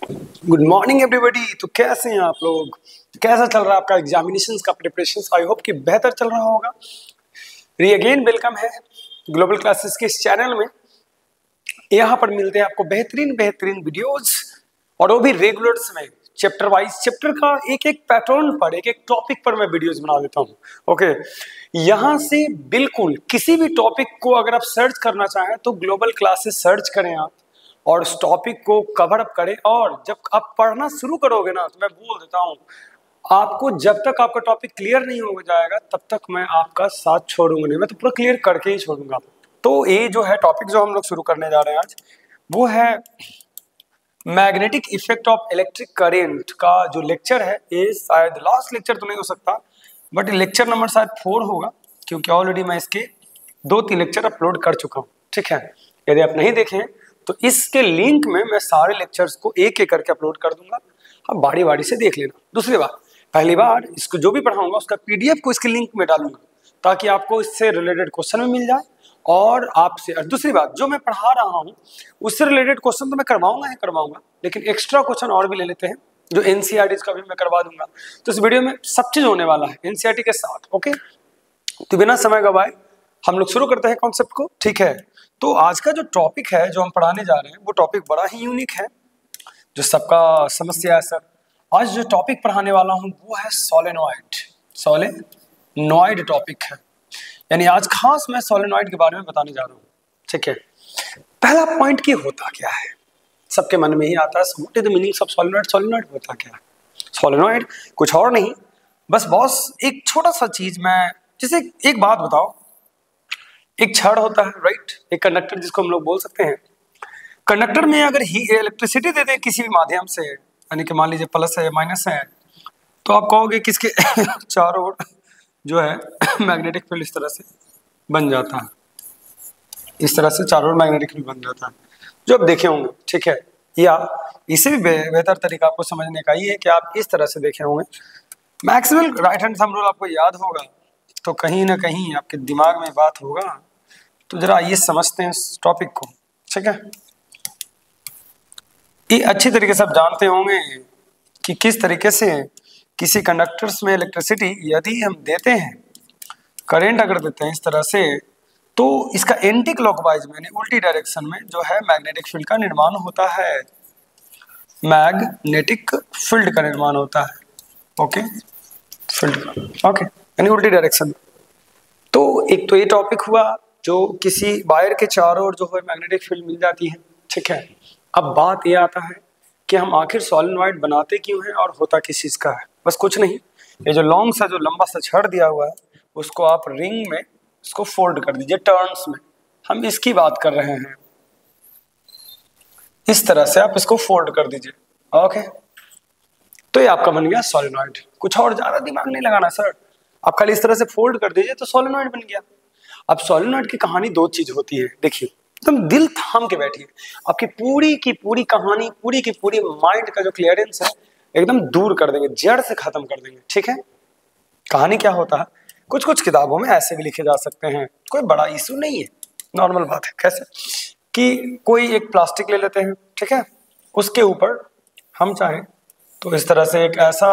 Good morning everybody. तो कैसे हैं आप लोग? कैसा चल रहा है आपका एग्जामिनेशंस का प्रिपरेशन? आई होप कि बेहतर चल रहा होगा। री अगेन वेलकम है ग्लोबल क्लासेस के इस चैनल में। यहाँ पर मिलते हैं आपको बेहतरीन बेहतरीन वीडियोस, और वो भी रेगुलर्स में, चैप्टर वाइज, चैप्टर का एक एक पैटर्न पर, एक एक टॉपिक पर मैं वीडियोस बना देता हूँ। ओके, यहाँ से बिल्कुल किसी भी टॉपिक को अगर आप सर्च करना चाहें तो ग्लोबल क्लासेस सर्च करें आप, और उस टॉपिक को कवर अप करें। और जब आप पढ़ना शुरू करोगे ना, तो मैं बोल देता हूँ आपको, जब तक आपका टॉपिक क्लियर नहीं हो जाएगा तब तक मैं आपका साथ छोड़ूंगा नहीं, मैं तो पूरा क्लियर करके ही छोड़ूंगा। तो ये जो है टॉपिक जो हम लोग शुरू करने जा रहे हैं आज, वो है magnetic effect of electric current का जो लेक्चर है। ये शायद लास्ट लेक्चर तो नहीं हो सकता, बट लेक्चर नंबर शायद 4 होगा, क्योंकि ऑलरेडी मैं इसके 2-3 लेक्चर अपलोड कर चुका हूँ। ठीक है, यदि आप नहीं देखें तो इसके लिंक में मैं सारे लेक्चर्स को एक एक करके अपलोड कर दूंगा, आप बारी बारी से देख लेना। दूसरी बात, पहली बार इसको जो भी पढ़ाऊंगा उसका पीडीएफ को इसके लिंक में डालूंगा, ताकि आपको इससे रिलेटेड क्वेश्चन भी मिल जाए। और आपसे, और दूसरी बात, जो मैं पढ़ा रहा हूँ उससे रिलेटेड क्वेश्चन तो मैं करवाऊंगा, लेकिन एक्स्ट्रा क्वेश्चन और भी ले लेते हैं, जो एनसीईआरटी का भी मैं करवा दूंगा। तो इस वीडियो में सब चीज होने वाला है एनसीईआरटी के साथ। ओके, तो बिना समय गवाए हम लोग शुरू करते हैं कॉन्सेप्ट को। ठीक है, तो आज का जो टॉपिक है जो हम पढ़ाने जा रहे हैं, वो टॉपिक बड़ा ही यूनिक है, जो सबका समस्या है सर। आज जो टॉपिक पढ़ाने वाला हूँ वो है सोलेनॉइड। सोलेनॉइड टॉपिक है, यानी आज खास मैं सोलेनॉइड के बारे में बताने जा रहा हूँ। ठीक है, पहला पॉइंट की होता क्या है, सबके मन में ही आता है, what is the meaning of solenoid? Solenoid होता क्या है? सोलेनॉइड कुछ और नहीं, बस बॉस एक छोटा सा चीज, मैं जैसे एक बात बताओ, एक छड़ होता है, राइट, एक कंडक्टर जिसको हम लोग बोल सकते हैं। कंडक्टर में अगर ही इलेक्ट्रिसिटी दे दे किसी भी माध्यम से, यानी कि मान लीजिए प्लस है माइनस है, तो आप कहोगे किसके चारों ओर जो है मैग्नेटिक फील्ड इस तरह से बन जाता है, इस तरह से चारों ओर मैग्नेटिक फील्ड बन जाता है, जो आप देखे होंगे। ठीक है, या इसे भी बेहतर तरीका आपको समझने का ये है कि आप इस तरह से देखे होंगे, Maxwell right hand thumb rule आपको याद होगा, तो कहीं ना कहीं आपके दिमाग में बात होगा। तो जरा ये समझते हैं इस टॉपिक को। ठीक है, ये अच्छी तरीके से आप जानते होंगे कि किस तरीके से किसी कंडक्टर्स में इलेक्ट्रिसिटी यदि हम देते हैं, करंट अगर देते हैं इस तरह से, तो इसका एंटी क्लॉकवाइज में, उल्टी डायरेक्शन में जो है मैग्नेटिक फील्ड का निर्माण होता है, मैग्नेटिक फील्ड का निर्माण होता है। ओके, फील्ड का, ओके, यानी उल्टी डायरेक्शन। तो एक तो ये टॉपिक हुआ जो किसी वायर के चारों ओर जो है मैग्नेटिक फील्ड मिल जाती है। ठीक है, अब बात ये आता है कि हम आखिर सोलेनॉइड बनाते क्यों हैं और होता किस चीज का है। बस कुछ नहीं, ये जो लॉन्ग सा, जो लंबा सा छड़ दिया हुआ है, उसको आप रिंग में इसको फोल्ड कर दीजिए, टर्न्स में, हम इसकी बात कर रहे हैं। इस तरह से आप इसको फोल्ड कर दीजिए। ओके, तो ये आपका बन गया सोलेनॉइड। कुछ और ज्यादा दिमाग नहीं लगाना सर, आप खाली इस तरह से फोल्ड कर दीजिए तो सोलेनॉइड बन गया। अब सोलेनॉइड की कहानी 2 चीज होती है, देखिए एकदम दिल थाम के बैठिए, आपकी पूरी की पूरी कहानी, पूरी की पूरी माइंड का जो क्लियरेंस है एकदम दूर कर देंगे, जड़ से खत्म कर देंगे। ठीक है, कहानी क्या होता है, कुछ कुछ किताबों में ऐसे भी लिखे जा सकते हैं, कोई बड़ा इशू नहीं है, नॉर्मल बात है। कैसे कि कोई एक प्लास्टिक ले लेते हैं, ठीक है, उसके ऊपर हम चाहें तो इस तरह से एक ऐसा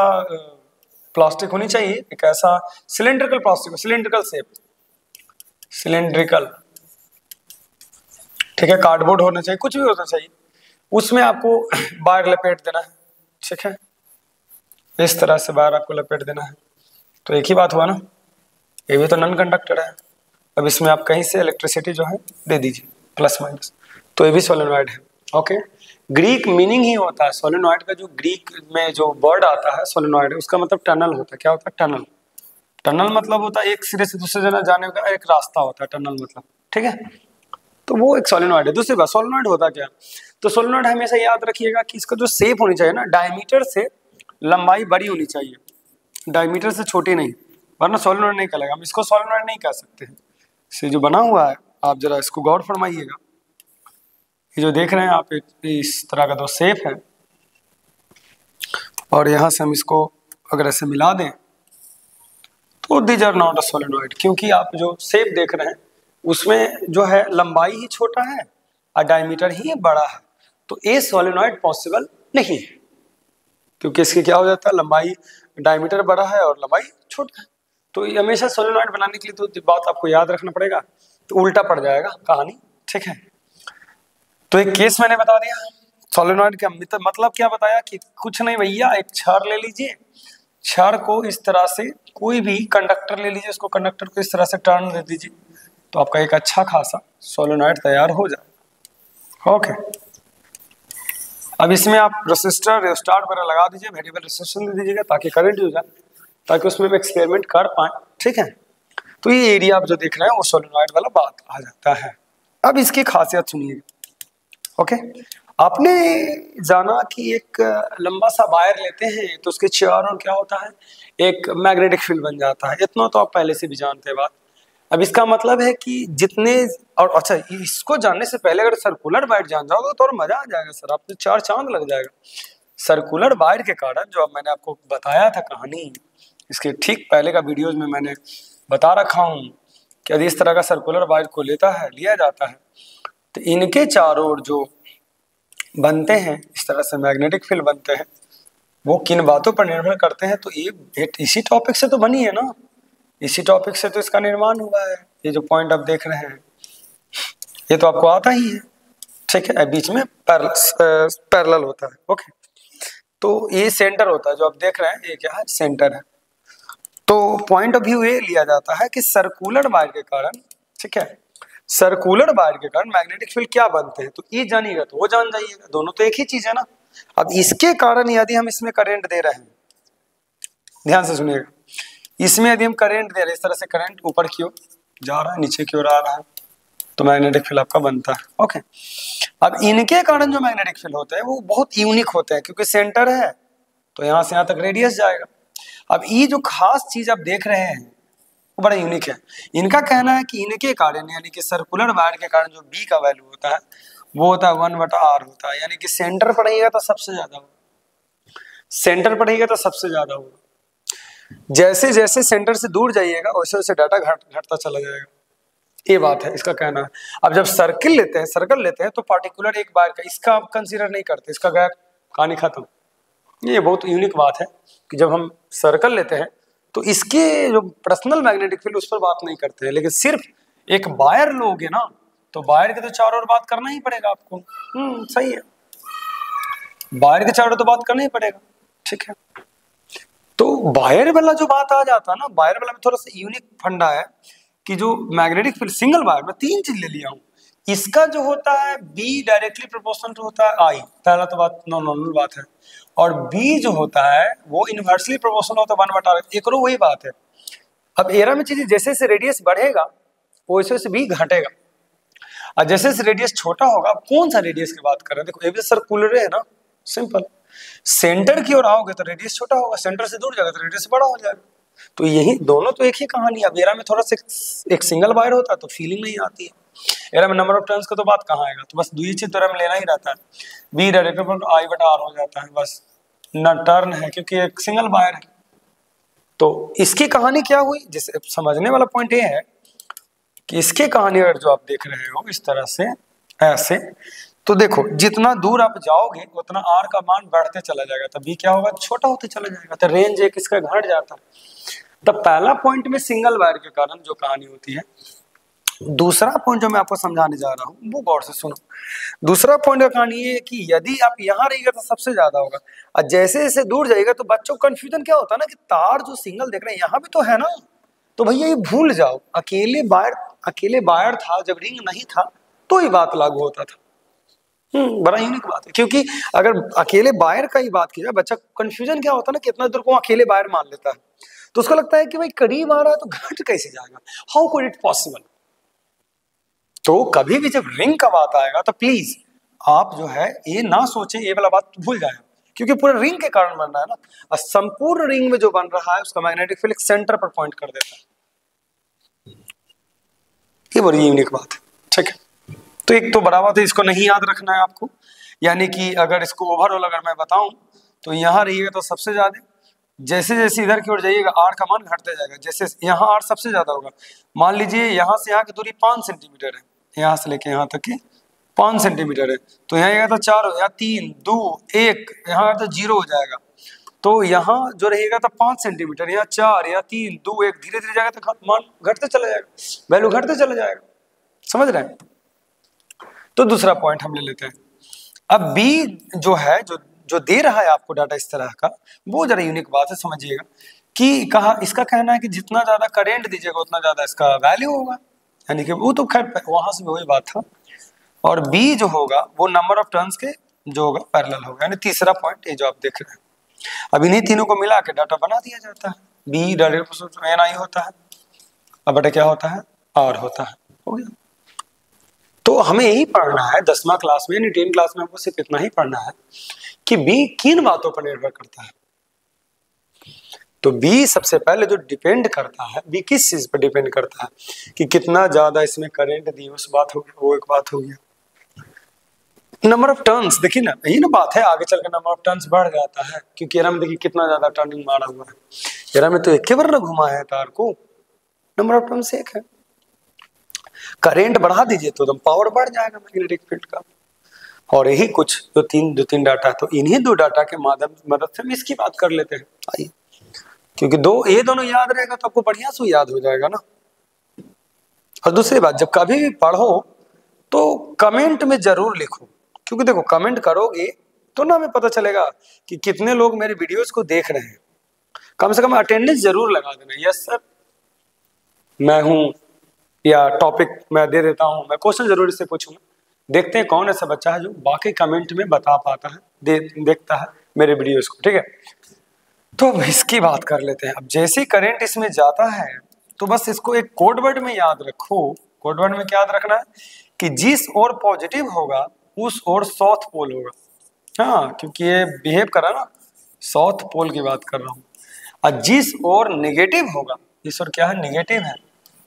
प्लास्टिक होनी चाहिए, एक ऐसा cylindrical plastic, cylindrical shape, cylindrical, ठीक है, कार्डबोर्ड होना चाहिए, कुछ भी होना चाहिए, उसमें आपको बाहर लपेट देना है। ठीक है, इस तरह से बाहर आपको लपेट देना है। तो एक ही बात हुआ ना, ये भी तो नॉन कंडक्टर है। अब इसमें आप कहीं से इलेक्ट्रिसिटी जो है दे दीजिए, प्लस माइनस, तो ये भी सोलेनॉइड है। ओके, ग्रीक मीनिंग ही होता है सोलेनॉइड का, जो ग्रीक में जो वर्ड आता है सोलेनॉइड, उसका मतलब टनल होता है। क्या होता है? टनल। टनल मतलब होता है एक सिरे से दूसरे जगह जाने का एक रास्ता होता है टनल मतलब। ठीक है, तो वो एक सोलेनॉइड है। दूसरी बात, सोलेनॉइड होता क्या? तो सोलेनॉइड हमेशा याद रखिएगा कि इसका जो शेप होनी चाहिए ना, डायमीटर से लंबाई बड़ी होनी चाहिए, डायमीटर से छोटी नहीं, वरना सोलेनॉइड नहीं कहलाएगा। हम इसको सोलेनॉइड नहीं कह सकते हैं। से जो बना हुआ है, आप जरा इसको गौर फरमाइएगा, ये जो देख रहे हैं आप, इस तरह का दो शेप है, और यहां से हम इसको अगर ऐसे मिला दें तो these are not a solenoid, क्योंकि आप जो शेप देख रहे हैं उसमें जो है लंबाई ही छोटा है और डायमीटर ही बड़ा है, तो ए सोलेनॉइड पॉसिबल नहीं है, क्योंकि इसकी क्या हो जाता है, लंबाई डायमीटर बड़ा है और लंबाई छोटा है। तो ये हमेशा सोलेनॉइड बनाने के लिए तो बात आपको याद रखना पड़ेगा, तो उल्टा पड़ जाएगा कहानी, ठीक है। तो एक केस मैंने बता दिया, सोलेनॉइड का मतलब क्या बताया कि कुछ नहीं भैया, एक छड़ ले लीजिए, छड़ को इस तरह से, कोई भी कंडक्टर ले लीजिए, उसको कंडक्टर को इस तरह से टर्न दे दीजिए, तो आपका एक अच्छा खासा सोलेनॉइड तैयार हो जाए। ओके, अब इसमें आप रेसिस्टर रियोस्टाट वगैरह लगा दीजिए, वेरिएबल रेजिस्टेंस दे दीजिएगा ताकि करंट हो जाए, ताकि उसमें हम एक्सपेरिमेंट कर पाए, ठीक है। तो ये एरिया आप जो देख रहे हैं वो सोलेनॉइड वाला बात आ जाता है। अब इसकी खासियत सुनिए। ओके, आपने जाना कि एक लंबा सा वायर लेते हैं तो उसके चारों क्या होता है, एक मैग्नेटिक फील्ड बन जाता है, इतना तो आप पहले से भी जानते हैं बात। अब इसका मतलब है कि जितने, और अच्छा इसको जानने से पहले अगर सर्कुलर वायर जान जाओगे तो और मजा आ जाएगा सर, आपने चार चांद लग जाएगा। सर्कुलर वायर के कारण जो अब मैंने आपको बताया था कहानी, इसके ठीक पहले का वीडियोज में मैंने बता रखा हूँ कि यदि इस तरह का सर्कुलर वायर को लिया जाता है तो इनके चारों ओर जो बनते हैं इस तरह से मैग्नेटिक फील्ड बनते हैं, वो किन बातों पर निर्भर करते हैं, तो ये इसी टॉपिक से तो बनी है ना, इसी टॉपिक से तो इसका निर्माण हुआ है। ये जो पॉइंट आप देख रहे हैं ये तो आपको आता ही है, ठीक है, बीच में पैरेलल होता है। ओके, तो ये सेंटर होता है जो आप देख रहे हैं, ये क्या है, सेंटर है। तो पॉइंट ऑफ व्यू ये लिया जाता है कि सर्कुलर वायर के कारण, ठीक है, सर्कुलर वायर के कारण मैग्नेटिक फील्ड क्या बनते हैं, तो ये जानिएगा तो वो जान जाइएगा, दोनों तो एक ही चीज है ना। अब इसके कारण यदि हम इसमें करंट दे रहे हैं, ध्यान से सुनिएगा, इसमें यदि हम करंट दे रहे हैं, इस तरह से करंट ऊपर की ओर जा रहा है, नीचे की ओर आ रहा है, तो मैग्नेटिक फील्ड आपका बनता है। ओके, अब इनके कारण जो मैग्नेटिक फील्ड होते हैं वो बहुत यूनिक होते हैं, क्योंकि सेंटर है तो यहाँ से यहाँ तक रेडियस जाएगा। अब ये जो खास चीज आप देख रहे हैं वो बड़ा यूनिक है। इनका कहना है कि इनके कारण, यानी कि सर्कुलर वायर के कारण जो बी का वैल्यू होता है वो होता है 1/r होता है, यानी कि सेंटर पर रहेगा तो सबसे ज्यादा होगा, सेंटर पर रहेगा तो सबसे ज्यादा होगा। जैसे जैसे सेंटर से दूर जाइएगा वैसे वैसे डाटा घटता चला जाएगा, ये बात है इसका कहना है। अब जब सर्कल लेते हैं तो पार्टिकुलर एक वायर का, इसका आप कंसीडर नहीं करते, इसका गैप कहानी खत्म। ये बहुत यूनिक बात है कि जब हम सर्कल लेते हैं तो इसके जो पर्सनल मैग्नेटिक फील्ड उस पर बात नहीं करते हैं, लेकिन सिर्फ एक वायर लोगे ना तो वायर के तो चारों ओर बात करना ही पड़ेगा आपको। सही है, वायर के चारों ओर तो बात करना ही पड़ेगा, ठीक है। तो वायर वाला जो बात आ जाता है ना, वायर वाला में थोड़ा सा यूनिक फंडा है कि जो मैग्नेटिक फील्ड सिंगल वायर में तीन चीज ले लिया हूं, इसका जो होता है बी डायरेक्टली प्रोपोर्शनल टू होता है आई, पहला तो बात नॉर्मल बात है, और बी जो होता है वो इनवर्सली प्रोपोर्शनल होता है 1/r, एक वही बात है। अब एरा में चीजें जैसे जैसे रेडियस बढ़ेगा वैसे वैसे बी घटेगा, और जैसे जैसे रेडियस छोटा होगा, कौन सा रेडियस की बात कर रहे हैं, देखो ये भी सर्कुलर है ना, सिंपल, सेंटर की ओर आओगे तो रेडियस छोटा होगा, सेंटर से दूर जाएगा तो रेडियस बड़ा हो जाएगा। तो यही दोनों तो एक ही कहानी है। अब एरा में थोड़ा सा एक सिंगल वायर होता है तो फीलिंग नहीं आती है, एरा में नंबर ऑफ टर्न्स का तो बात कहाँ आएगा, तो बस दुई चीज तो एरा में लेना ही रहता है, बी डायरेक्ट I/r हो जाता है, बस न टर्न है क्योंकि एक सिंगल वायर है। तो इसकी कहानी क्या हुई, जिसे समझने वाला पॉइंट ये है कि इसकी कहानी अगर जो आप देख रहे हो इस तरह से ऐसे, तो देखो जितना दूर आप जाओगे उतना आर का मान बढ़ते चला जाएगा, तब भी क्या होगा, छोटा होते चला जाएगा, तो रेंज एक इसका घट जाता है। तब पहला पॉइंट में सिंगल वायर के कारण जो कहानी होती है। दूसरा पॉइंट जो मैं आपको समझाने जा रहा हूँ वो गौर से सुनो। दूसरा पॉइंट का कहानी ये है कि यदि आप यहाँ रहिएगा तो सबसे ज्यादा होगा, और जैसे जैसे दूर जाएगा तो बच्चों को कंफ्यूजन क्या होता है ना कि तार जो सिंगल देख रहे हैं यहाँ भी तो है ना, तो भैया ये भूल जाओ, अकेले वायर था जब रिंग नहीं था तो ये बात लागू होता था। बड़ा यूनिक बात है, क्योंकि अगर अकेले वायर का ही बात की जाए, बच्चा कंफ्यूजन क्या होता है ना, कितना दूर को अकेले वायर मान लेता है, तो उसको लगता है कि भाई करीब आ रहा है तो घट कैसे जाएगा, हाउ कुड इट पॉसिबल। तो कभी भी जब रिंग का बात आएगा तो प्लीज आप जो है ये ना सोचें, ये वाला बात भूल जाए, क्योंकि पूरे रिंग के कारण बन रहा है ना, और संपूर्ण रिंग में जो बन रहा है उसका मैग्नेटिक फील्ड सेंटर पर पॉइंट कर देता है। ये बड़ी यूनिक बात है, ठीक है। तो एक तो बड़ा बात है, इसको नहीं याद रखना है आपको, यानी कि अगर इसको ओवरऑल अगर मैं बताऊं तो यहाँ रहिएगा तो सबसे ज्यादा, जैसे जैसे इधर की ओर जाइएगा आर का मान घटते जाएगा, जैसे यहाँ आर सबसे ज्यादा होगा, मान लीजिए यहाँ से यहाँ की दूरी 5 सेंटीमीटर है, यहाँ से लेके यहाँ तक की 5 सेंटीमीटर है, तो यहाँ आएगा तो 4 हो, यहाँ 3 2 1, यहाँ तो 0 हो जाएगा। तो यहाँ जो रहेगा तो 5 सेंटीमीटर, यहाँ 4 या 3 2 1, धीरे धीरे जाएगा तो मान घटते चला जाएगा, वैल्यू घटते चला जाएगा। समझ रहे हैं? तो दूसरा पॉइंट हम ले लेते हैं। अब बी जो है, जो दे रहा है आपको डाटा इस तरह का, वो जरा यूनिक बात है, समझिएगा कि कहा इसका कहना है कि जितना ज्यादा करंट दीजिएगा उतना ज्यादा इसका वैल्यू होगा, यानी कि वो तो खैर वहां से वही बात था। और बी जो होगा वो नंबर ऑफ टर्न्स के जो होगा पैरेलल होगा, यानी तीसरा पॉइंट ये जो आप देख रहे हैं। अब इन्हीं तीनों को मिला के डाटा बना दिया जाता है, बी डायरेक्ट एन आई होता है, अब बटा क्या होता है, आर होता है, हो गया। तो हमें यही पढ़ना है 10वां क्लास में, यानी 10 क्लास में हमको सिर्फ इतना ही पढ़ना है कि बी किन बातों पर निर्भर करता है। तो बी सबसे पहले जो डिपेंड करता है, बी किस चीज पर डिपेंड करता है कि कितना ज्यादा इसमें करंट दी, उस बात हो गया, वो एक बात हो गया। नंबर ऑफ टर्न्स, देखिए ना, यही ना बात है, आगे चलकर नंबर ऑफ टर्न्स बढ़ जाता है, क्योंकि एरा में देखिए कितना ज्यादा टर्निंग मारा हुआ है, एरा में तो एक ही बार घुमा है तार को, नंबर ऑफ टर्न्स एक है। करंट बढ़ा दीजिए तो पावर बढ़ जाएगा मैग्नेटिक फील्ड का। और यही कुछ दो तीन डाटा है, तो इन्हीं दो डाटा के मदद से हम इसकी बात कर लेते हैं। आइए, क्योंकि ये दोनों याद रहेगा तो आपको बढ़िया से याद हो जाएगा ना। और दूसरी बात, जब कभी भी पढ़ो तो कमेंट में जरूर लिखो, क्योंकि देखो कमेंट करोगे तो ना हमें पता चलेगा कि कितने लोग मेरे वीडियोस को देख रहे हैं। कम से कम अटेंडेंस जरूर लगा देना, यस सर मैं हूं, या टॉपिक मैं दे देता हूं, मैं क्वेश्चन जरूर इससे पूछूंगा। देखते हैं कौन ऐसा बच्चा है जो बाकी कमेंट में बता पाता है, देखता है मेरे वीडियोस को, ठीक है। तो अब इसकी बात कर लेते हैं। अब जैसे करंट इसमें जाता है तो बस इसको एक कोड वर्ड में याद रखो। कोड वर्ड में क्या याद रखना है कि जिस ओर पॉजिटिव होगा उस ओर साउथ पोल होगा। हाँ, क्योंकि ये बिहेव करा ना, साउथ पोल की बात कर रहा हूँ। और जिस ओर नेगेटिव होगा, जिस ओर क्या है, नेगेटिव है,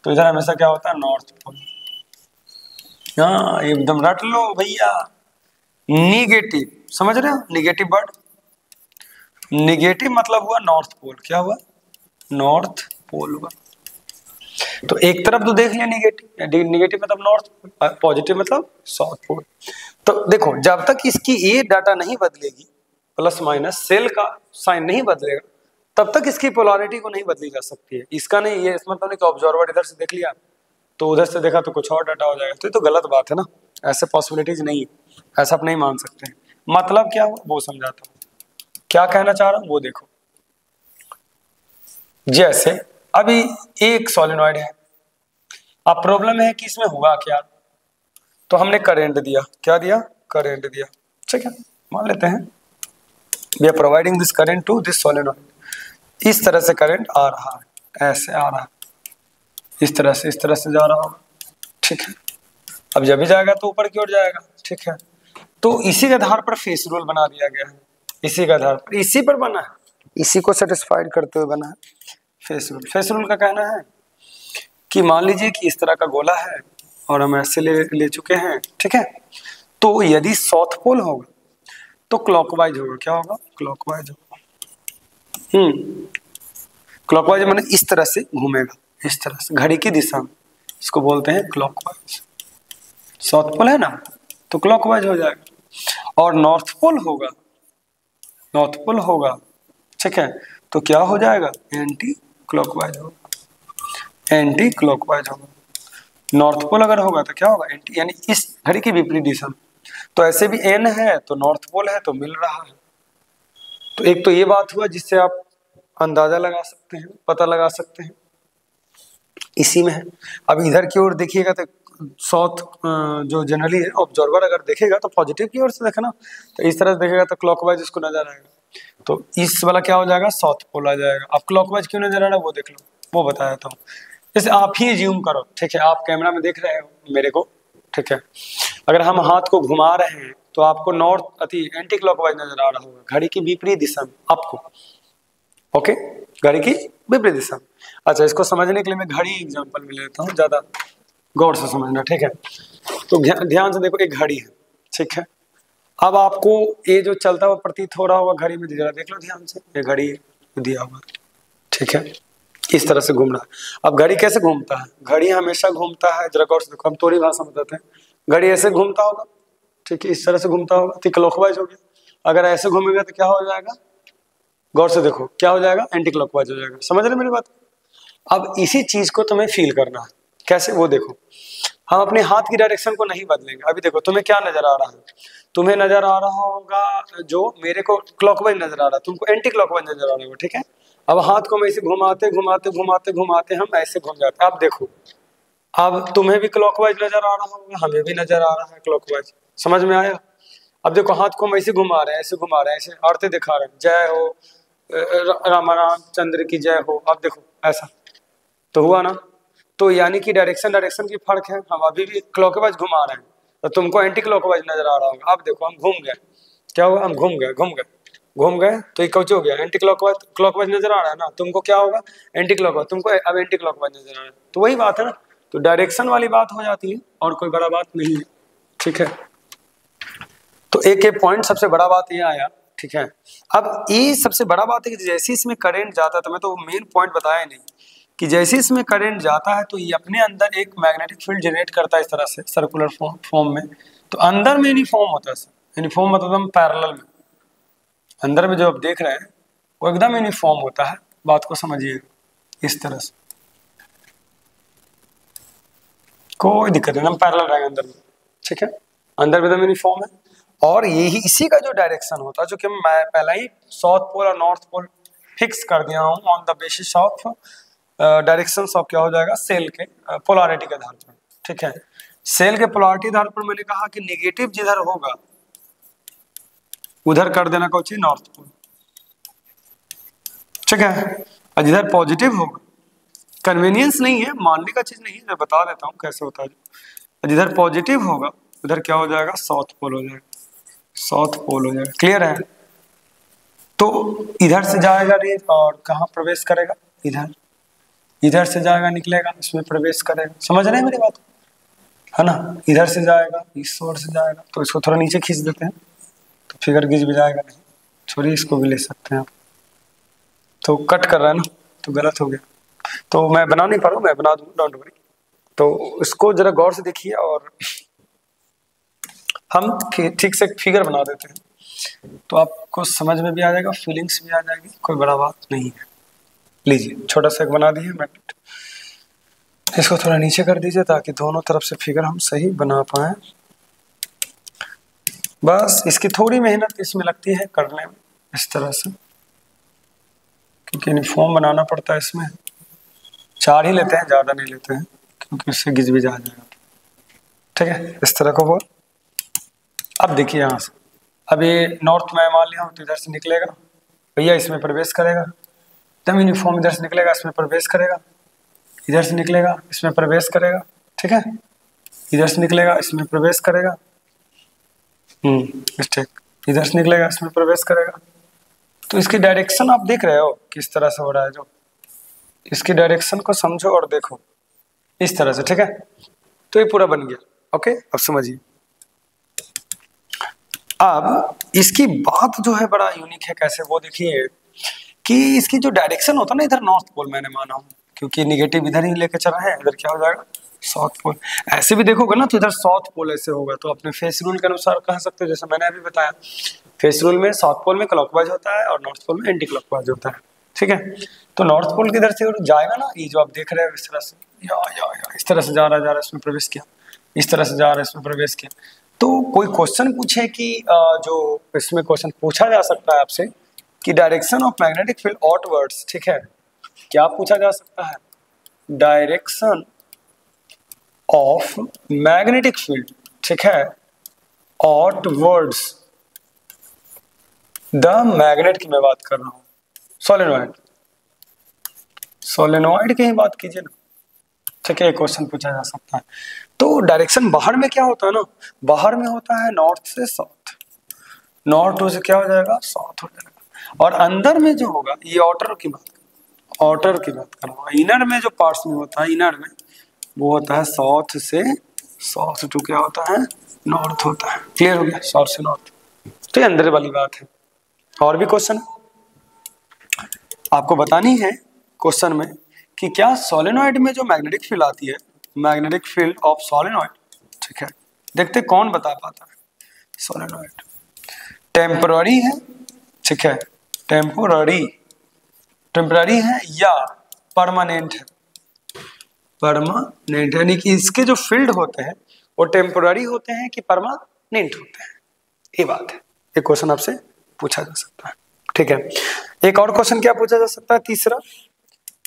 तो इधर हमेशा क्या होता है, नॉर्थ पोल। हाँ, एकदम रट लो भैया, निगेटिव, समझ रहे हो, निगेटिव वर्ड, निगेटिव मतलब हुआ नॉर्थ पोल। क्या हुआ, नॉर्थ पोल हुआ। तो एक तरफ तो देख लिया निगेटिव, निगेटिव मतलब नॉर्थ पोल, पॉजिटिव मतलब साउथ पोल। तो देखो जब तक इसकी ये डाटा नहीं बदलेगी, प्लस माइनस सेल का साइन नहीं बदलेगा, तब तक इसकी पोलैरिटी को नहीं बदली जा सकती है। इसका नहीं, ये इसमें तो नहीं कि ऑब्जर्वर इधर से देख लिया तो उधर से देखा तो कुछ और डाटा हो जाएगा, तो ये तो गलत बात है ना, ऐसे पॉसिबिलिटीज नहीं, ऐसा आप नहीं मान सकते। मतलब क्या हुआ वो समझाता हूँ, क्या कहना चाह रहा हूं वो देखो। जैसे अभी एक सोलेनॉइड है, अब प्रॉब्लम है कि इसमें हुआ क्या, तो हमने करंट दिया, क्या दिया, करंट दिया, ठीक है। मान लेते हैं we are providing this current to this solenoid, इस तरह से करंट आ रहा है, ऐसे आ रहा है, इस तरह से जा रहा होगा, ठीक है। अब जब भी जाएगा तो ऊपर की ओर जाएगा, ठीक है। तो इसी के आधार पर फेस रूल बना दिया गया है, इसी के आधार पर, इसी पर बना है, इसी को सेटिस्फाइड करते हुए बना है फेस रूल। फेस रूल का कहना है कि मान लीजिए कि इस तरह का गोला है और हम ऐसे ले चुके हैं, ठीक है। तो यदि साउथ पोल होगा तो क्लॉकवाइज होगा, क्या होगा, क्लॉकवाइज होगा। क्लॉकवाइज माने इस तरह से घूमेगा, इस तरह से घड़ी की दिशा में, इसको बोलते हैं क्लॉकवाइज। साउथ पोल है ना तो क्लॉकवाइज हो जाएगा, और नॉर्थ पोल होगा, नॉर्थ पोल होगा, ठीक है, तो क्या हो जाएगा, एंटी क्लॉकवाइज होगा, एंटी क्लॉकवाइज होगा। नॉर्थ पोल अगर होगा तो क्या होगा, एंटी, यानी इस घड़ी की विपरीत दिशा में। तो ऐसे भी एन है तो नॉर्थ पोल है तो मिल रहा है। तो एक तो ये बात हुआ जिससे आप अंदाजा लगा सकते हैं, पता लगा सकते हैं, इसी में है। अब इधर की ओर देखिएगा तो साउथ जो जनरली है ऑब्जर्वर अगर देखेगा तो पॉजिटिव की ओर से देखना, तो इस तरह से देखेगा तो क्लॉकवाइज इसको नजर आएगा, तो इस वाला क्या हो जाएगा, साउथ पोल आ जाएगा। अब क्लॉकवाइज क्यों नजर आ रहा है वो देख लो, वो बता देता हूँ। जैसे आप ही ज्यूम करो, ठीक है, आप कैमरा में देख रहे हो मेरे को, ठीक है। अगर हम हाथ को घुमा रहे हैं तो आपको नॉर्थ एंटी क्लॉकवाइज नजर आ रहा होगा, घड़ी की विपरीत दिशा में आपको, ओके, घड़ी की विपरीत दिशा में। अच्छा, इसको समझने के लिए मैं घड़ी एग्जांपल में लेता हूँ, ज्यादा गौर से समझना, ठीक है। तो ध्यान से देखो, एक घड़ी है, ठीक है। अब आपको ये जो चलता हुआ प्रतीत हो रहा होगा घड़ी में, जरा देख लो ध्यान से, ये घड़ी दिया हुआ, ठीक है, इस तरह से घूम रहा है। अब घड़ी कैसे घूमता है, घड़ी हमेशा घूमता है, जरा गौर से देखो, हम थोड़ी भाषा बताते हैं, घड़ी ऐसे घूमता होगा, ठीक है, इस तरह से घूमता होगा तो क्लॉकवाइज हो गया। अगर ऐसे घूमेगा तो क्या हो जाएगा, गौर से देखो क्या हो जाएगा, एंटी क्लॉकवाइज हो जाएगा। समझ रहे मेरी बात? अब इसी चीज को तुम्हें फील करना है। कैसे, वो देखो, हम अपने हाथ की डायरेक्शन को नहीं बदलेंगे। अभी देखो तुम्हें क्या नजर आ रहा है, तुम्हें नजर आ रहा होगा जो मेरे को क्लॉकवाइज नजर आ रहा है, तुमको एंटी क्लॉकवाइज नजर आ रहा होगा, ठीक है। अब हाथ को हम ऐसे घुमाते घुमाते घुमाते घुमाते हम ऐसे घूम जाते हैं। अब देखो, अब तुम्हें भी क्लॉकवाइज नजर आ रहा होगा, हमें भी नजर आ रहा है क्लॉकवाइज। समझ में आया? अब देखो हाथ को हम ऐसे घुमा रहे हैं, ऐसे घुमा रहे हैं, ऐसे आरती दिखा रहे हैं, जय हो राम चंद्र की जय हो। अब देखो ऐसा तो हुआ ना, तो यानी कि डायरेक्शन की फर्क है। हम अभी भी क्लॉकवाइज घुमा रहे हैं तो तुमको एंटी क्लॉकवाइज नजर आ रहा होगा। अब देखो हम घूम गए, क्या हुआ, हम घूम गए तो ये कौच हो गया, एंटी क्लॉकवाइज नजर आ रहा है ना, तुमको क्या होगा, एंटी क्लॉकवाइज, तुमको अब एंटी क्लॉकवाइज नजर आ रहा है। तो वही बात है ना, तो डायरेक्शन वाली बात हो जाती है और कोई बड़ा बात नहीं है, ठीक है। तो एक पॉइंट सबसे बड़ा बात ये आया, ठीक है। अब ये सबसे बड़ा बात है कि जैसे इसमें करंट जाता है, तो मैं तो मेन पॉइंट बताया नहीं कि जैसे इसमें करंट जाता है तो ये अपने अंदर एक मैग्नेटिक फील्ड जनरेट करता है इस तरह से सर्कुलर फॉर्म में। तो अंदर में यूनिफॉर्म होता है, यूनिफॉर्म मतलब हम पैरेलल में, अंदर में जो आप देख रहे हैं वो एकदम यूनिफॉर्म होता है। बात को समझिए इस तरह से, कोई दिक्कत नहीं, हम पैरेलल रहेंगे अंदर में, ठीक है। अंदर में एकदम यूनिफॉर्म है और यही इसी का जो डायरेक्शन होता है, जो कि मैं पहले ही साउथ पोल और नॉर्थ पोल फिक्स कर दिया हूँ on the basis of direction of क्या हो जाएगा, सेल के पोलैरिटी के आधार पर, ठीक है। सेल के पोलैरिटी आधार पर मैंने कहा कि नेगेटिव जिधर होगा उधर कर देना कौन सी, नॉर्थ पोल, ठीक है। और जिधर पॉजिटिव होगा, कन्वीनियंस नहीं है, मानने का चीज नहीं है, मैं बता देता हूँ कैसे होता है। जिधर पॉजिटिव होगा उधर क्या हो जाएगा, साउथ पोल हो जाएगा, साउथ पोल हो जाएगा। क्लियर है? तो इधर से जाएगा रेज और कहाँ प्रवेश करेगा, इधर से जाएगा निकलेगा, इसमें प्रवेश करेगा। समझ रहे हैं मेरी बात, है ना? इधर से जाएगा, इस ओर से जाएगा, तो इसको थोड़ा नीचे खींच देते हैं तो फिगर गिज भी जाएगा नहीं, छोड़िए इसको भी ले सकते हैं आप। तो कट कर रहा है ना, तो गलत हो गया, तो मैं बना नहीं पा रहा हूँ, मैं बना दूंगा, डोंट वरी। तो इसको जरा गौर से देखिए और हम ठीक से फिगर बना देते हैं तो आपको समझ में भी आ जाएगा, फीलिंग्स भी आ जाएगी, कोई बड़ा बात नहीं है। लीजिए छोटा सा एक बना दिए मैग्नेट, इसको थोड़ा नीचे कर दीजिए ताकि दोनों तरफ से फिगर हम सही बना पाए। बस इसकी थोड़ी मेहनत इसमें लगती है करने में, इस तरह से, क्योंकि यूनिफॉर्म बनाना पड़ता है। इसमें 4 ही लेते हैं, ज़्यादा नहीं लेते हैं क्योंकि उससे गिज भी जा जाएगा, ठीक है। इस तरह को बोल। अब देखिए यहाँ से, अब ये नॉर्थ में मान लिया तो इधर से निकलेगा भैया, इसमें प्रवेश करेगा, एकदम यूनिफॉर्म, इधर से निकलेगा इसमें प्रवेश करेगा, इधर से निकलेगा इसमें प्रवेश करेगा, ठीक है। इधर से निकलेगा इसमें प्रवेश करेगा, मिस्टेक, इधर से निकलेगा इसमें प्रवेश करेगा। तो इसकी डायरेक्शन आप देख रहे हो किस तरह से हो रहा है, जो इसकी डायरेक्शन को समझो और देखो इस तरह से, ठीक है। तो ये पूरा बन गया, ओके। अब समझिए, अब इसकी बात जो है बड़ा यूनिक है, कैसे वो देखिए कि इसकी जो डायरेक्शन होता है ना, इधर नॉर्थ पोल मैंने माना हूँ क्योंकि निगेटिव इधर ही लेके चल रहा है, इधर क्या हो जाएगा, साउथ पोल। ऐसे भी देखोगे ना तो इधर साउथ पोल ऐसे होगा, तो अपने फेस रूल के अनुसार कह सकते हो, जैसे मैंने अभी बताया, फेस रूल में साउथ पोल में क्लॉकवाइज होता है और नॉर्थ पोल में एंटी क्लॉकवाइज होता है, ठीक है। तो नॉर्थ पोल की इधर से जाएगा ना, ये जो आप देख रहे हो इस तरह से, या इस तरह से जा रहा है, इसमें प्रवेश किया, इस तरह से जा रहा है, इसमें प्रवेश किया। तो कोई क्वेश्चन पूछे कि जो इसमें क्वेश्चन पूछा जा सकता है आपसे कि direction of magnetic field outwards, ठीक है, क्या पूछा जा सकता है, डायरेक्शन ऑफ मैग्नेटिक फील्ड, ठीक है, आउटवर्ड्स द मैग्नेट की मैं बात कर रहा हूं, सोलेनोइड की ही बात कीजिए ना, ठीक है। क्वेश्चन पूछा जा सकता है। तो डायरेक्शन बाहर में क्या होता है ना, बाहर में होता है नॉर्थ से साउथ, नॉर्थ टू से क्या हो जाएगा, साउथ हो जाएगा। और अंदर में जो होगा, ये आउटर की बात कर रहा हूँ, इनर में जो पार्ट्स में होता है, इनर में वो होता है साउथ से, साउथ टू क्या होता है, नॉर्थ होता है। क्लियर हो गया, साउथ से नॉर्थ, तो ये अंदर वाली बात है। और भी क्वेश्चन आपको बतानी है क्वेश्चन में कि क्या सोलेनॉइड में जो मैग्नेटिक फील्ड आती है, मैग्नेटिक फील्ड ऑफ सोलेनॉइड, ठीक है, देखते कौन बता पाता है। सोलेनॉइड टेम्पररी है, ठीक है, टेम्पररी है या परमानेंट है, परमानेंट, यानी कि इसके जो फील्ड होते हैं वो टेम्पररी होते हैं कि परमानेंट होते हैं, ये बात है। एक क्वेश्चन आपसे पूछा जा सकता है, ठीक है। एक और क्वेश्चन क्या पूछा जा सकता है, तीसरा,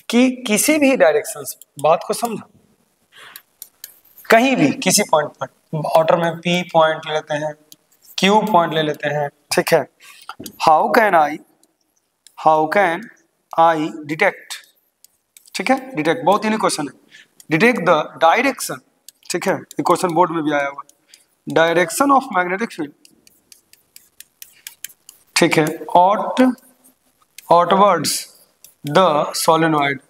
कि किसी भी डायरेक्शन से, बात को समझो, कहीं भी किसी पॉइंट पर, ऑर्डर में P पॉइंट ले लेते हैं, Q पॉइंट ले लेते हैं, ठीक है, हाउ कैन आई डिटेक्ट, ठीक है, डिटेक्ट बहुत ही क्वेश्चन है, डिटेक्ट द डायरेक्शन, ठीक है, ये क्वेश्चन बोर्ड में भी आया हुआ, डायरेक्शन ऑफ मैग्नेटिक फील्ड, ठीक है, आउटवर्ड्स द सोलेनॉइड,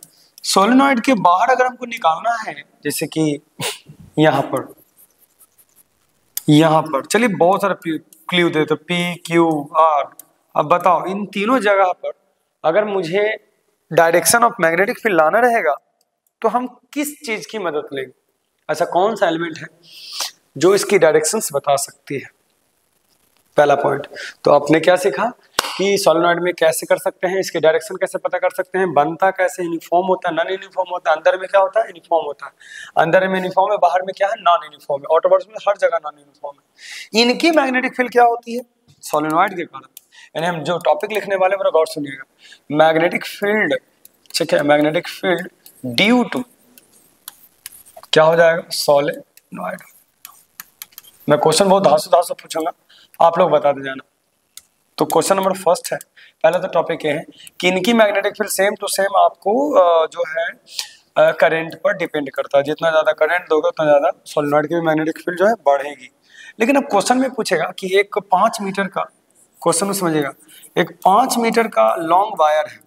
सोलेनॉइड के बाहर अगर हमको निकालना है, जैसे कि यहां पर चलिए बहुत सारा क्लू दे, तो P Q R, अब बताओ इन तीनों जगह पर अगर मुझे डायरेक्शन ऑफ मैग्नेटिक फील्ड लाना रहेगा तो हम किस चीज की मदद लेंगे, ऐसा कौन सा एलिमेंट है जो इसकी डायरेक्शंस बता सकती है, पहला पॉइंट। तो आपने क्या सीखा कि सोलेनॉइड में कैसे कर सकते हैं, इसके डायरेक्शन कैसे पता कर सकते हैं, बनता कैसे, यूनिफॉर्म होता है, नॉन यूनिफॉर्म होता है, अंदर में क्या होता है, यूनिफॉर्म होता है, अंदर में यूनिफॉर्म है, बाहर में क्या है, नॉन यूनिफॉर्म है, आउटवर्ड्स में हर जगह नॉन यूनिफॉर्म है। इनकी मैग्नेटिक फील्ड क्या होती है, सोलेनॉइड के कारण, यानी हम जो टॉपिक लिखने वाले हैं गौर सुनिएगा, मैग्नेटिक फील्ड, ठीक है, मैग्नेटिक फील्ड ड्यू टू क्या हो जाएगा, सोलेनॉइड। मैं क्वेश्चन बहुत धांसू पूछूंगा, आप लोग बता दे जाना। तो क्वेश्चन नंबर फर्स्ट है, पहला तो टॉपिक ये है कि इनकी magnetic field same to same आपको जो है करंट पर डिपेंड करता है, जितना ज्यादा करंट दोगे उतना ज्यादा सोलेनॉइड की मैग्नेटिक फील्ड जो है बढ़ेगी। लेकिन अब क्वेश्चन में पूछेगा कि एक 5 मीटर का, क्वेश्चन में समझिएगा, एक 5 मीटर का लॉन्ग वायर है,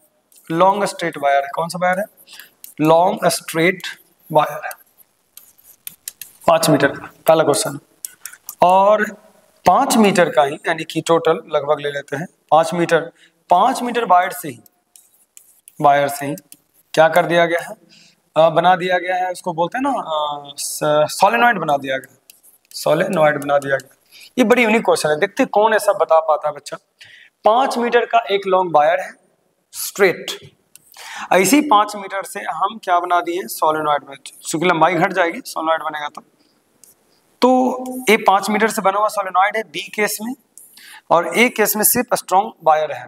लॉन्ग स्ट्रेट वायर है, कौन सा वायर है, लॉन्ग स्ट्रेट वायर है, 5 मीटर का, पहला क्वेश्चन। और 5 मीटर का ही, यानी कि टोटल लगभग ले लेते हैं 5 मीटर वायर से ही क्या कर दिया गया है, बना दिया गया है, उसको बोलते हैं ना सोलेनॉइड बना दिया गया, सोलेनॉइड बना दिया गया। ये बड़ी यूनिक क्वेश्चन है, देखते कौन ऐसा बता पाता है बच्चा। 5 मीटर का एक लॉन्ग वायर है स्ट्रेट, ऐसी 5 मीटर से हम क्या बना दिए, सोलेनॉइड में, क्योंकि लंबाई घट जाएगी सोलेनॉइड बनेगा तो ये 5 मीटर से बना हुआ सोलेनॉइड है बी केस में, और ए केस में सिर्फ स्ट्रॉन्ग वायर है,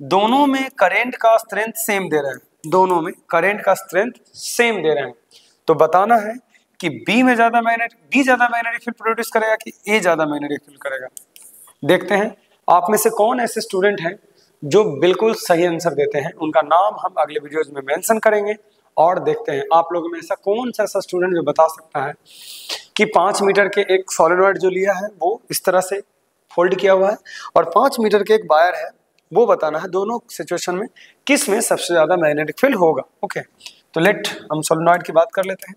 दोनों में करंट का स्ट्रेंथ सेम दे रहे हैं, दोनों में करंट का स्ट्रेंथ सेम दे रहे हैं। तो बताना है कि बी ज्यादा मैग्नेटिक फील्ड प्रोड्यूस करेगा कि ए ज्यादा मैग्नेटिक फील्ड करेगा। देखते हैं आप में से कौन ऐसे स्टूडेंट हैं जो बिल्कुल सही आंसर देते हैं, उनका नाम हम अगले वीडियोज में मेंशन करेंगे। और देखते हैं आप लोगों में ऐसा कौन सा ऐसा स्टूडेंट जो बता सकता है कि 5 मीटर के एक सोलेनॉइड जो लिया है वो इस तरह से फोल्ड किया हुआ है, और 5 मीटर के एक वायर है, वो बताना है दोनों सिचुएशन में किस में सबसे ज्यादा मैग्नेटिक फील्ड होगा। ओके, तो लेट हम सोलेनॉइड की बात कर लेते हैं।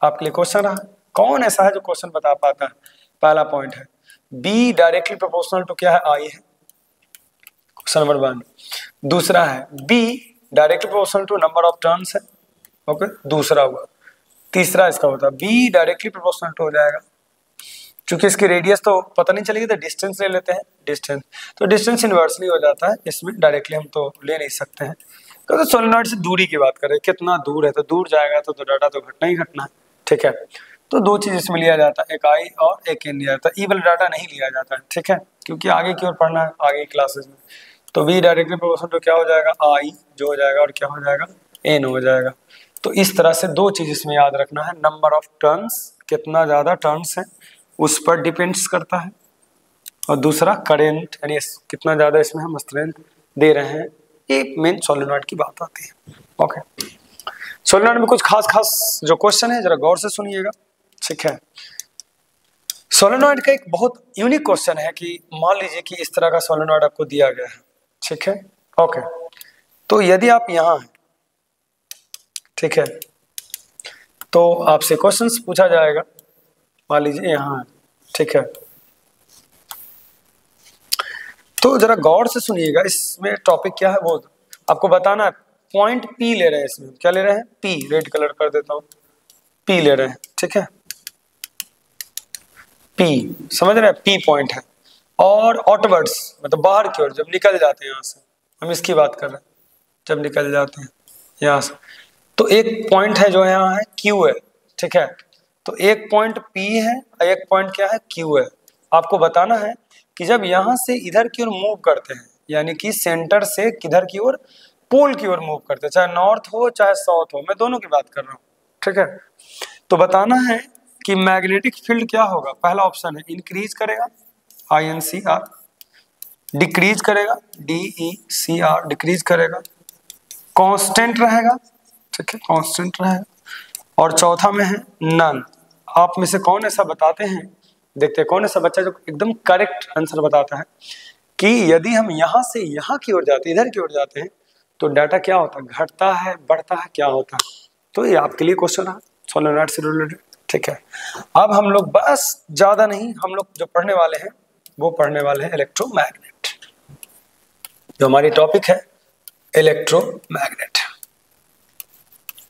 आपके लिए क्वेश्चन रहा, कौन ऐसा है जो क्वेश्चन बता पाता है। पहला पॉइंट है बी डायरेक्टली प्रोपोर्शनल टू क्या है, आई है, क्वेश्चन नंबर 1। दूसरा है B directly proportional to number of turns है, ओके, दूसरा हुआ। तीसरा इसका होता है बी डायरेक्टली प्रोपोर्शनल टू हो जाएगा, क्योंकि इसकी रेडियस तो पता नहीं चलेगी तो डिस्टेंस ले लेते हैं, डिस्टेंस तो डिस्टेंस इनवर्सली हो जाता है, इसमें डायरेक्टली हम तो ले नहीं सकते हैं, तो सोलेनॉइड से दूरी की बात करें, कितना दूर है, तो दूर जाएगा तो डाटा तो घटना ही घटना है, ठीक है। तो दो चीज इसमें लिया जाता है, एक आई और एक एन लिया जाता है, ई वाला डाटा नहीं लिया जाता है, ठीक है, क्योंकि आगे की ओर पढ़ना है, आगे क्लासेस में। तो बी डायरेक्टली प्रोपोर्शनल टू क्या हो जाएगा, आई जो हो जाएगा, और क्या हो जाएगा, एन हो जाएगा। तो इस तरह से दो चीज इसमें याद रखना है, नंबर ऑफ टर्न्स, कितना ज्यादा टर्न्स है उस पर डिपेंड्स करता है, और दूसरा करेंट, यानी कितना ज्यादा इसमें हम स्ट्रेंथ दे रहे हैं, ये मेन सोलेनॉइड की बात आती है। ओके, सोलेनॉइड में कुछ खास जो क्वेश्चन है जरा गौर से सुनिएगा, ठीक है। सोलेनॉइड का एक बहुत यूनिक क्वेश्चन है कि मान लीजिए कि इस तरह का सोलेनॉइड आपको दिया गया है, ठीक है, ओके, तो यदि आप यहां हैं, ठीक है, तो आपसे क्वेश्चंस पूछा जाएगा, मान लीजिए यहां है, ठीक है, तो जरा गौर से सुनिएगा, इसमें टॉपिक क्या है वो आपको बताना है। पॉइंट पी ले रहे हैं, इसमें क्या ले रहे हैं, पी, रेड कलर कर देता हूं, पी ले रहे हैं, ठीक है। P, समझ रहे हैं, P पॉइंट है। और आउटवर्ड्स मतलब बाहर की ओर जब निकल जाते हैं यहाँ से, हम इसकी बात कर रहे हैं, जब निकल जाते हैं यहाँ से, तो एक पॉइंट है जो यहाँ है Q है, ठीक है। तो एक पॉइंट P है और एक पॉइंट क्या है, Q है। आपको बताना है कि जब यहाँ से इधर की ओर मूव करते हैं, यानी कि सेंटर से किधर की ओर, पोल की ओर मूव करते हैं, चाहे नॉर्थ हो चाहे साउथ हो, मैं दोनों की बात कर रहा हूँ, ठीक है। तो बताना है कि मैग्नेटिक फील्ड क्या होगा। पहला ऑप्शन है इंक्रीज करेगा, INCR, डिक्रीज करेगा, DECR, डिक्रीज करेगा, कांस्टेंट रहेगा, ठीक है, कांस्टेंट रहेगा, और चौथा में है नन। आप में से कौन ऐसा बताते हैं, देखते हैं कौन ऐसा बच्चा जो एकदम करेक्ट आंसर बताता है कि यदि हम यहाँ से यहाँ की ओर जाते हैं, इधर की ओर जाते हैं, तो डाटा क्या होता है, घटता है, बढ़ता है, क्या होता है। तो ये आपके लिए क्वेश्चन है सोलेनॉइड से रिलेटेड, ठीक है। अब हम लोग बस ज्यादा नहीं, हम लोग जो पढ़ने वाले हैं वो पढ़ने वाले हैं इलेक्ट्रोमैग्नेट। जो हमारी टॉपिक है इलेक्ट्रोमैग्नेट,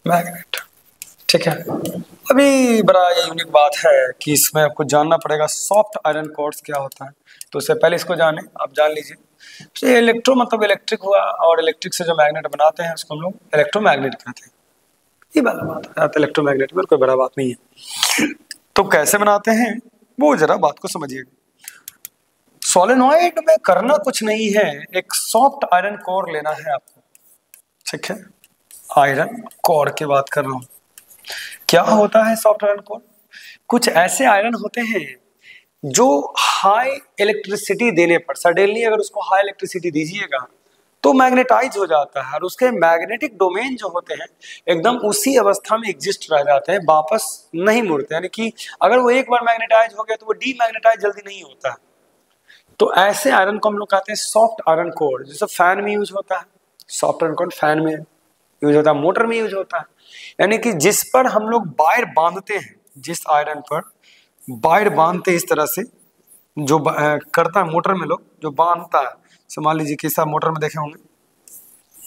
मैग्नेट, ठीक है। अभी बड़ा यूनिक बात है कि इसमें आपको जानना पड़ेगा सॉफ्ट आयरन कोर्स क्या होता है। तो उससे पहले इसको जाने, आप जान लीजिए। तो ये इलेक्ट्रो मतलब इलेक्ट्रिक हुआ, और इलेक्ट्रिक से जो मैग्नेट बनाते हैं उसको हम लोग इलेक्ट्रोमैग्नेट कहते हैं। ये वाला बात है, इलेक्ट्रोमैग्नेट में कोई बड़ा बात नहीं है। तो कैसे बनाते हैं वो जरा बात को समझिएगा। सोलेनॉइड में करना कुछ नहीं है, एक सॉफ्ट आयरन कोर लेना है आपको, ठीक है। आयरन कोर की बात कर रहा हूं। क्या होता है सॉफ्ट आयरन कोर? कुछ ऐसे आयरन होते हैं जो हाई इलेक्ट्रिसिटी देने पर, सडनली अगर उसको हाई इलेक्ट्रिसिटी दीजिएगा तो मैग्नेटाइज हो जाता है, और उसके मैग्नेटिक डोमेन जो होते हैं एकदम उसी अवस्था में एग्जिस्ट रह जाते हैं, वापस नहीं मुड़ते। यानी कि अगर वो एक बार मैग्नेटाइज हो गया तो वो डीमैग्नेटाइज जल्दी नहीं होता है। तो ऐसे आयरन को हम लोग कहते हैं सॉफ्ट आयरन कोर। जैसे फैन में यूज होता है सॉफ्ट आयरन कोर, फैन में यूज होता है, मोटर में यूज होता है। यानी कि जिस पर हम लोग वायर बांधते हैं, जिस आयरन पर वायर बांधते हैं इस तरह से, जो करता है मोटर में लोग जो बांधता है, मान लीजिए कि सब मोटर में देखे होंगे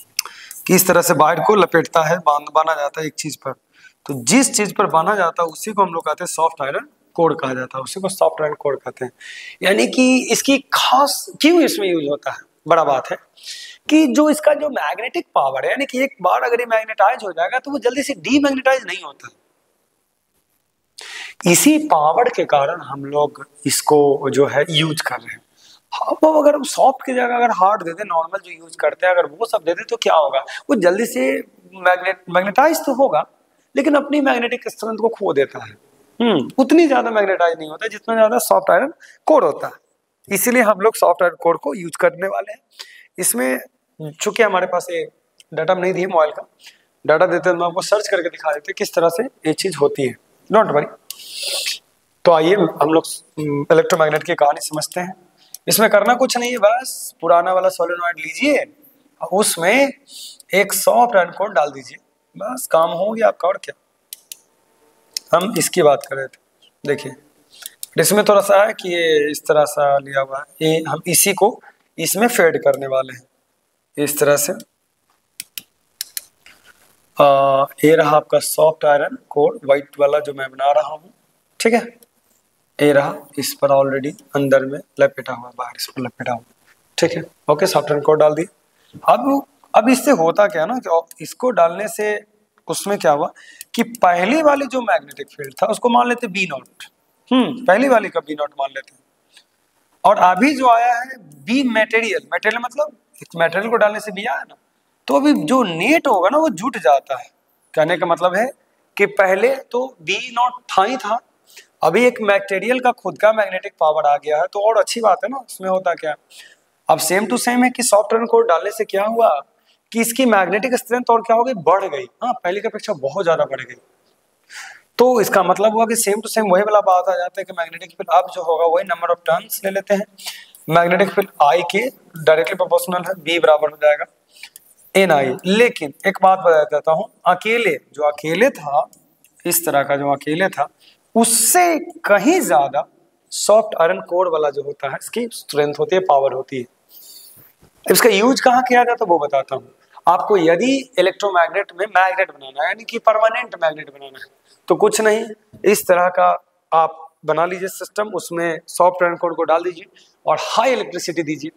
कि इस तरह से वायर को लपेटता है, बांधा जाता है एक चीज पर। तो जिस चीज पर बांधा जाता है उसी को हम लोग कहते हैं सॉफ्ट आयरन कोर कहा जाता है, उसी को सॉफ्ट आयरन कोर कहते हैं। यानी कि इसकी खास क्यों इसमें यूज होता है, बड़ा बात है कि जो इसका जो मैग्नेटिक पावर है, यानी कि एक बार अगर ये मैग्नेटाइज हो जाएगा तो वो जल्दी से डीमैग्नेटाइज नहीं होता। इसी पावर के कारण हम लोग इसको जो है यूज कर रहे हैं। वो अगर हम सॉफ्ट की जगह अगर हार्ड दे दे, नॉर्मल जो यूज करते हैं अगर वो सब दे दे तो क्या होगा, वो जल्दी से मैग्नेटाइज तो होगा लेकिन अपनी मैग्नेटिक स्ट्रेंथ को खो देता है। उतनी ज्यादा मैग्नेटाइज नहीं होता जितना ज्यादा सॉफ्ट आयरन कोर होता है। इसीलिए हम लोग सॉफ्ट आयरन कोर को यूज करने वाले हैं। इसमें चूंकि हमारे पास ये डाटा नहीं दिए, मोबाइल का डाटा देते हैं, मैं आपको सर्च करके दिखा देते किस तरह से ये चीज होती है, डोंट वरी। तो आइए हम लोग इलेक्ट्रोमैग्नेट की कहानी समझते हैं। इसमें करना कुछ नहीं है, बस पुराना वाला सोलेनॉइड लीजिए, उसमें एक सॉफ्ट आयरन कोर डाल दीजिए, बस काम हो गया आपका। और क्या, हम इसकी बात कर रहे थे। देखिए इसमें थोड़ा सा है कि ये इस तरह सा लिया हुआ है, ये हम इसी को इसमें फेड करने वाले हैं इस तरह से। ये रहा आपका सॉफ्ट आयरन कोर, व्हाइट वाला जो मैं बना रहा हूँ, ठीक है। ये रहा, इस पर ऑलरेडी अंदर में लपेटा हुआ, बाहर इस पर लपेटा हुआ, ठीक है। ओके, सॉफ्ट आयरन कोर डाल दी। अब इससे होता क्या ना कि इसको डालने से उसमें क्या हुआ कि पहली वाली जो मैग्नेटिक फील्ड था उसको मान लेते बी नॉट, पहली वाली का बी नॉट मान लेते हैं। और अभी जो आया है बी मटेरियल, मटेरियल मतलब मटेरियल को डालने से बी आया ना, तो अभी जो नेट होगा ना वो जुट जाता है। कहने का मतलब है कि पहले तो बी नॉट था ही था, अभी एक मटेरियल का खुद का मैग्नेटिक पावर आ गया है, तो और अच्छी बात है ना। इसमें होता क्या, अब सेम टू सेम है कि सॉफ्ट आयरन कोर डालने से क्या हुआ कि इसकी मैग्नेटिक स्ट्रेंथ और क्या हो गई, बढ़ गई। हाँ, पहले की अपेक्षा बहुत ज्यादा बढ़ गई। तो इसका मतलब हुआ कि सेम टू सेम वही वाला बात आ जाता है कि मैग्नेटिक फील्ड अब जो होगा वही नंबर ऑफ टर्न्स ले लेते हैं। मैग्नेटिक फील्ड आई के डायरेक्टली प्रोपोर्शनल है, बी बराबर हो जाएगा एन आई। लेकिन एक बात बता देता हूँ, अकेले था, इस तरह का जो अकेले था उससे कहीं ज्यादा सॉफ्ट आयरन कोर वाला जो होता है इसकी स्ट्रेंथ होती है, पावर होती है। इसका यूज कहाँ किया जाता है वो बताता हूँ आपको। यदि इलेक्ट्रोमैग्नेट में मैग्नेट बनाना है, यानी कि परमानेंट मैग्नेट बनाना है, तो कुछ नहीं, इस तरह का आप बना लीजिए सिस्टम, उसमें सॉफ्ट एंड कोड को डाल दीजिए और हाई इलेक्ट्रिसिटी दीजिए।